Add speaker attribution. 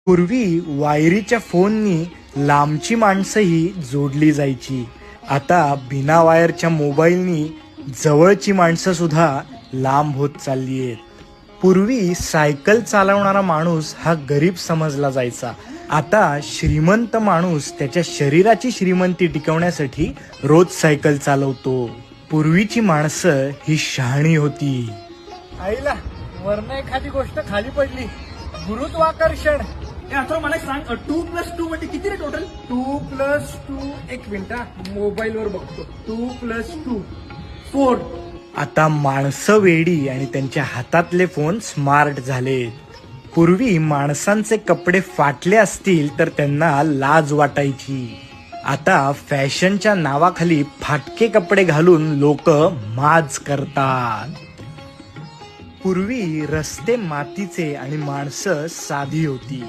Speaker 1: पूर्वी वायरीच्या फोननी लांबची माणसंही जोडली जायची. आता बिना वायरच्या मोबाईलनी जवळची माणसं सुद्धा लांब होत चालली आहेत. पूर्वी सायकल चालवणारा माणूस हा गरीब समजला जायचा. आता श्रीमंत माणूस त्याच्या शरीराची श्रीमंती टिकवण्यासाठी रोज सायकल चालवतो. पूर्वीची माणसं ही शहाणी होती. आईला वरनं एखादी गोष्ट खाली पडली, गुरुत्वाकर्षण.
Speaker 2: आता मला सांग 2+2 म्हणजे किती रे टोटल?
Speaker 1: 2+2 एक मिनिट मोबाईल वर बघतो. 2+2
Speaker 2: 4.
Speaker 1: आता माणसं वेडी आणि त्यांच्या हातातले फोन स्मार्ट झालेत. पूर्वी माणसांचे कपडे फाटले असतील तर त्यांना लाज वाटायची. आता फॅशनच्या नावाखाली फाटके कपडे घालून लोक माज करतात. पूर्वी रस्ते मातीचे आणि माणसं साधी होती.